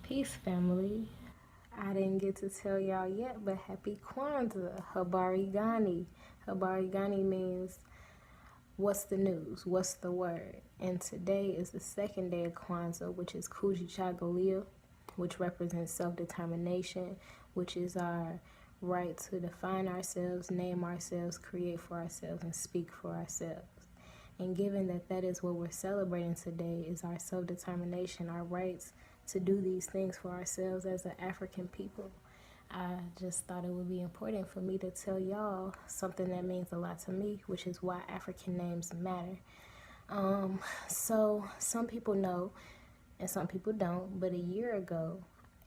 Peace, family. I didn't get to tell y'all yet, but happy Kwanzaa, Habari Gani. Habari Gani means what's the news, what's the word. And today is the second day of Kwanzaa, which is Kujichagulia, which represents self-determination, which is our right to define ourselves, name ourselves, create for ourselves, and speak for ourselves. And given that that is what we're celebrating today, is our self-determination, our rights to do these things for ourselves as an African people, I just thought it would be important for me to tell y'all something that means a lot to me, which is why African names matter. So some people know and some people don't, but a year ago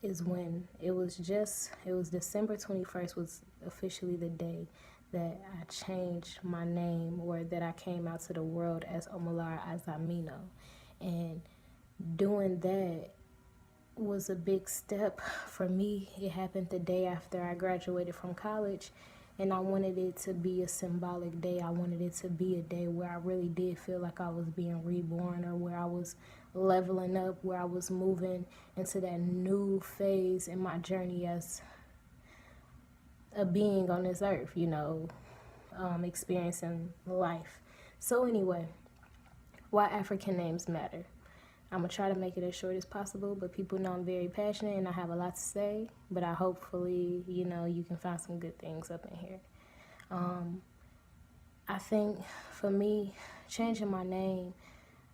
is when it was December 21st was officially the day that I changed my name, or that I came out to the world as Omalara Azamino. And doing that was a big step for me. It happened the day after I graduated from college, and I wanted it to be a symbolic day. I wanted it to be a day where I really did feel like I was being reborn, or where I was leveling up, where I was moving into that new phase in my journey as a being on this earth, experiencing life. So anyway, why African names matter. I'm going to try to make it as short as possible, but people know I'm very passionate and I have a lot to say, but I hopefully, you can find some good things up in here. I think for me, changing my name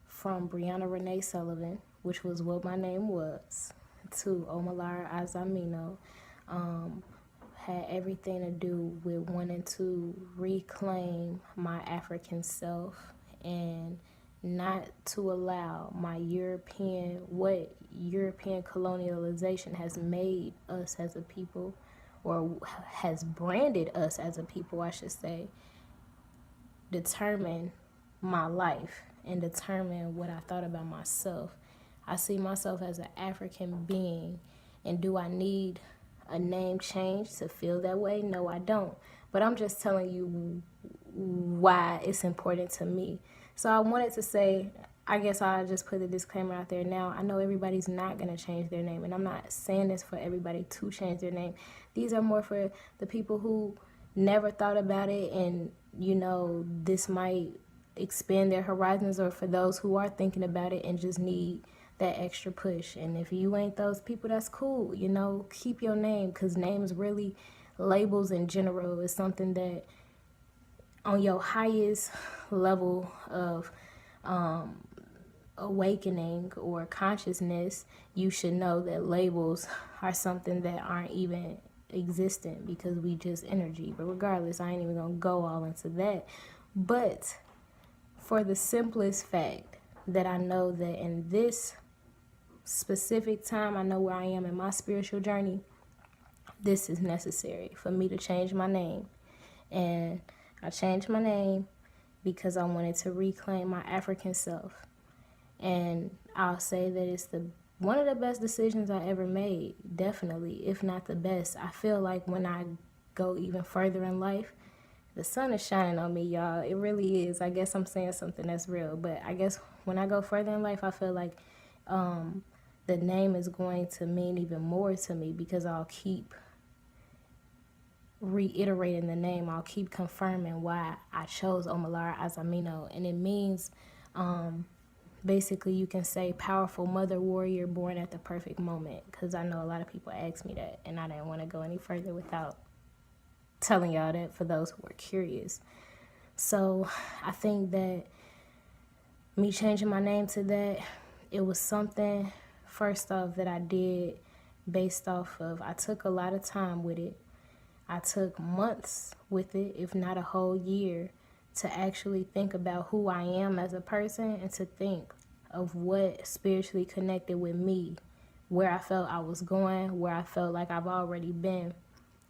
from Brianna Renee Sullivan, which was what my name was, to Omalara Azamino, had everything to do with wanting to reclaim my African self and not to allow what European colonialization has made us as a people, or has branded us as a people, I should say, determine my life and determine what I thought about myself. I see myself as an African being, and do I need a name change to feel that way? No, I don't. But I'm just telling you why it's important to me. So I wanted to say, I guess I'll just put the disclaimer out there now. I know everybody's not going to change their name, and I'm not saying this for everybody to change their name. These are more for the people who never thought about it, and, this might expand their horizons, or for those who are thinking about it and just need that extra push. And if you ain't those people, that's cool. Keep your name, because names really, labels in general, is something that on your highest level of awakening or consciousness, you should know that labels are something that aren't even existent, because we just energy. But regardless, I ain't even gonna go all into that. But for the simplest fact that I know that in this specific time, I know where I am in my spiritual journey, this is necessary for me to change my name. And I changed my name because I wanted to reclaim my African self. And I'll say that it's one of the best decisions I ever made, definitely, if not the best. I feel like when I go even further in life, the sun is shining on me, y'all. It really is. I guess I'm saying something that's real, but I guess when I go further in life, I feel like the name is going to mean even more to me, because I'll keep reiterating the name. I'll keep confirming why I chose Omalara Azamino. And it means, basically, you can say powerful mother warrior born at the perfect moment, because I know a lot of people ask me that, and I didn't want to go any further without telling y'all that, for those who are curious. So I think that me changing my name to that, it was something, first off, that I did based off of, I took a lot of time with it. I took months with it, if not a whole year, to actually think about who I am as a person, and to think of what spiritually connected with me, where I felt I was going, where I felt like I've already been,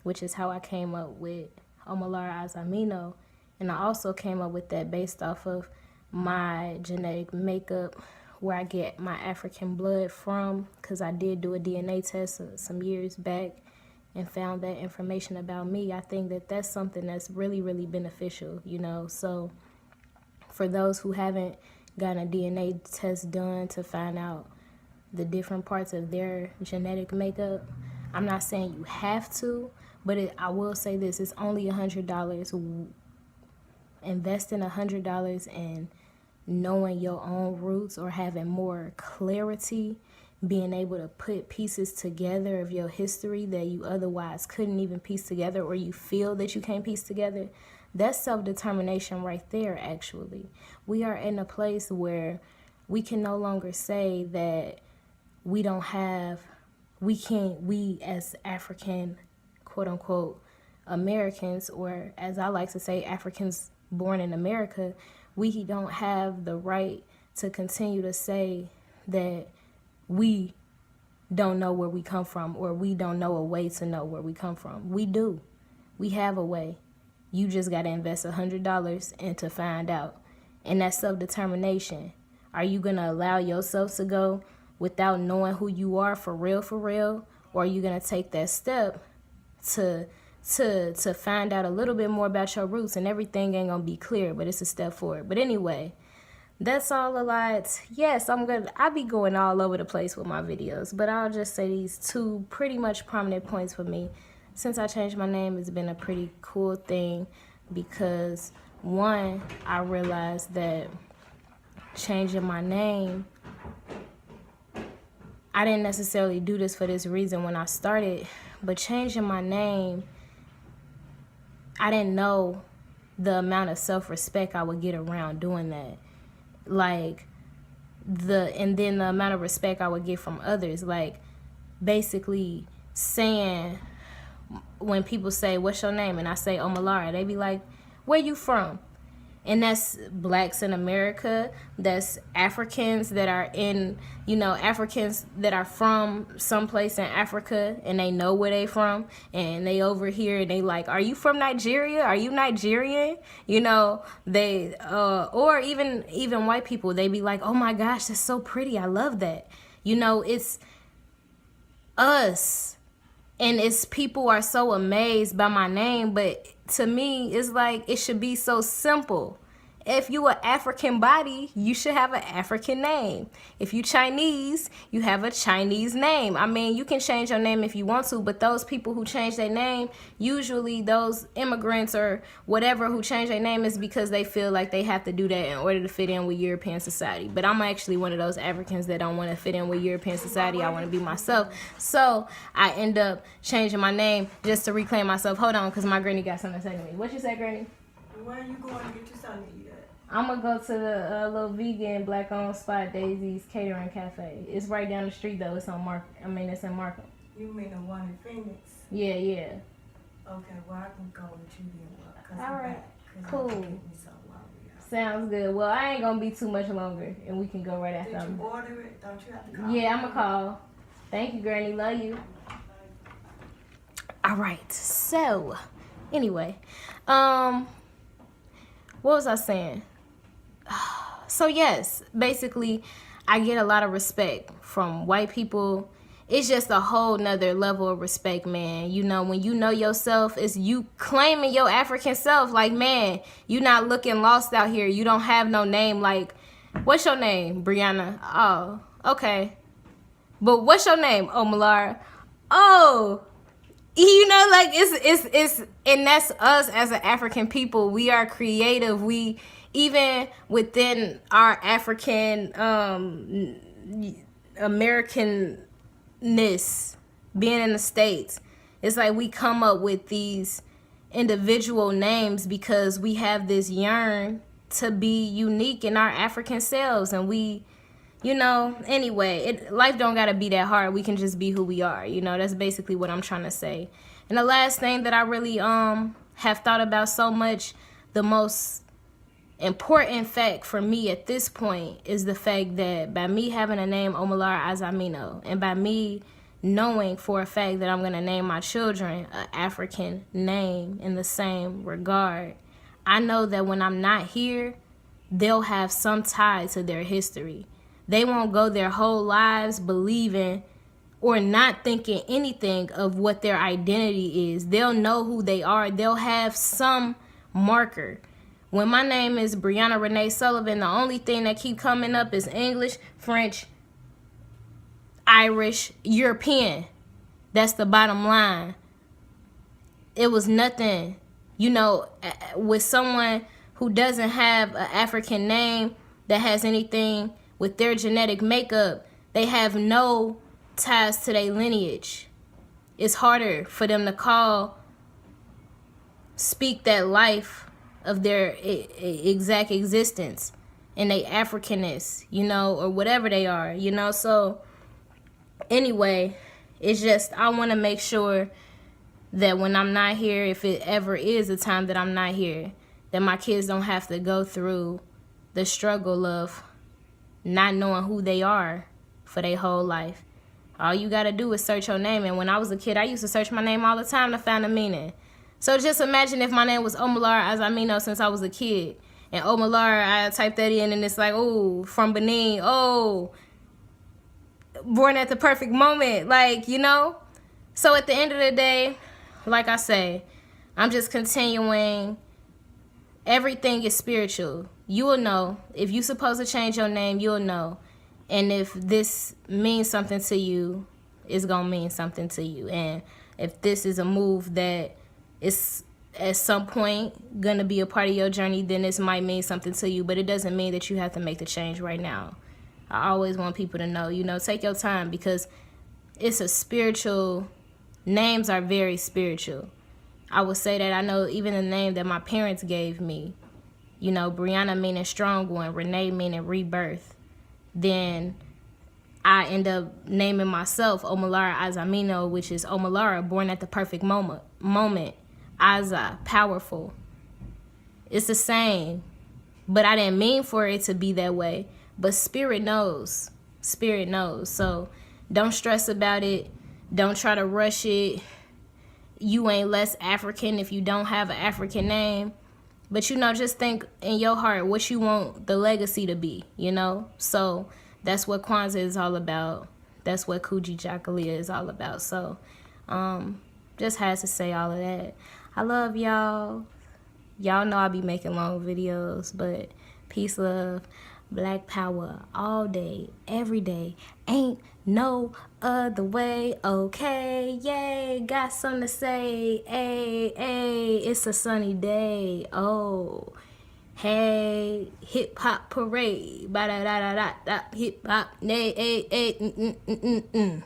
which is how I came up with Omalara Azamino. And I also came up with that based off of my genetic makeup, where I get my African blood from, because I did do a DNA test some years back and found that information about me. I think that that's something that's really, really beneficial, So for those who haven't gotten a DNA test done to find out the different parts of their genetic makeup. I'm not saying you have to, but I will say this: it's only $100. Investing $100 in knowing your own roots or having more clarity, being able to put pieces together of your history that you otherwise couldn't even piece together, or you feel that you can't piece together, that's self-determination right there. Actually, we are in a place where we can no longer say that we as African, quote unquote, Americans, or as I like to say, Africans born in America, we don't have the right to continue to say that we don't know where we come from, or we don't know a way to know where we come from. We do. We have a way. You just got to invest $100 and to find out. And that's self-determination. Are you going to allow yourself to go without knowing who you are for real? Or are you going to take that step to find out a little bit more about your roots? And everything ain't going to be clear, but it's a step forward. But anyway, that's all a lot. Yes, I'll be going all over the place with my videos, but I'll just say these two pretty much prominent points for me. Since I changed my name, it's been a pretty cool thing because, one, I realized that changing my name, I didn't necessarily do this for this reason when I started, but changing my name, I didn't know the amount of self-respect I would get around doing that. And then the amount of respect I would get from others. Like, basically saying, when people say, what's your name? And I say, Omalara, they be like, where you from? And that's blacks in America, that's Africans that are Africans that are from someplace in Africa, and they know where they from, and they over here, and they like, are you from Nigeria? Are you Nigerian? They, or even white people, they be like, oh my gosh, that's so pretty, I love that. It's us. And people are so amazed by my name, but to me, it's like it should be so simple. If you an African body, you should have an African name. If you Chinese, you have a Chinese name. I mean, you can change your name if you want to, but those people who change their name, usually those immigrants or whatever who change their name is because they feel like they have to do that in order to fit in with European society. But I'm actually one of those Africans that don't want to fit in with European society. I want to be myself. So I end up changing my name just to reclaim myself. Hold on, because my granny got something to say to me. What you say, granny? Where are you going to get your son to eat at? I'm going to go to the little vegan black-owned spot, Daisy's Catering Cafe. It's right down the street, though. It's in Markham. You mean the one in Phoenix? Yeah. Okay, well, I can go with you then. All right, back, cool. Sounds good. Well, I ain't going to be too much longer, and we can go right after. Did you order it? Don't you have to call? Yeah, I'm going to call. Thank you, Granny. Love you. All right. So, anyway, what was I saying? So yes, basically, I get a lot of respect from white people. It's just a whole nother level of respect, man. When you know yourself, it's you claiming your African self. Like, man, you not looking lost out here. You don't have no name. Like, what's your name? Brianna. Oh, okay. But what's your name? Oh, Malara. Oh, like it's and that's us as an African people. We are creative. We, even within our African Americanness, being in the States, it's like we come up with these individual names because we have this yearn to be unique in our African selves. And we, anyway, life don't gotta be that hard. We can just be who we are. That's basically what I'm trying to say. And the last thing that I really have thought about so much, the most important fact for me at this point is the fact that by me having a name Omalara Azamino, and by me knowing for a fact that I'm going to name my children an African name in the same regard, I know that when I'm not here, they'll have some tie to their history. They won't go their whole lives believing or not thinking anything of what their identity is. They'll know who they are. They'll have some marker. When my name is Brianna Renee Sullivan, the only thing that keep coming up is English, French, Irish, European. That's the bottom line. It was nothing, you know, with someone who doesn't have an African name that has anything with their genetic makeup. They have no ties to their lineage. It's harder for them to speak that life of their exact existence and they Africanness, you know, or whatever they are, you know. So anyway, it's just I want to make sure that when I'm not here, if it ever is a time that I'm not here, that my kids don't have to go through the struggle of not knowing who they are for their whole life. All you got to do is search your name. And when I was a kid, I used to search my name all the time to find a meaning. So just imagine if my name was Omalara Azamino since I was a kid. And Omalara, I typed that in and it's like, oh, from Benin, oh, born at the perfect moment, like, you know. So at the end of the day, like I say, I'm just continuing. Everything is spiritual. You will know. If you're supposed to change your name, you'll know. And if this means something to you, it's going to mean something to you. And if this is a move that is at some point going to be a part of your journey, then this might mean something to you. But it doesn't mean that you have to make the change right now. I always want people to know, you know, take your time because it's a spiritual, names are very spiritual. I would say that I know even the name that my parents gave me, you know, Brianna meaning strong one, Renee meaning rebirth. Then I end up naming myself Omalara Azamino, which is Omalara, born at the perfect moment. Aza, powerful. It's the same, but I didn't mean for it to be that way. But Spirit knows. Spirit knows. So don't stress about it. Don't try to rush it. You ain't less African if you don't have an African name. But, you know, just think in your heart what you want the legacy to be, you know? So that's what Kwanzaa is all about. That's what Kujichagulia is all about. So just has to say all of that. I love y'all. Y'all know I be making long videos, but peace, love, Black power all day, every day. Ain't no other way. Okay, yay, got something to say. Hey, it's a sunny day. Oh, hey, hip hop parade. Ba da da da da da. Hip hop, nay, hey.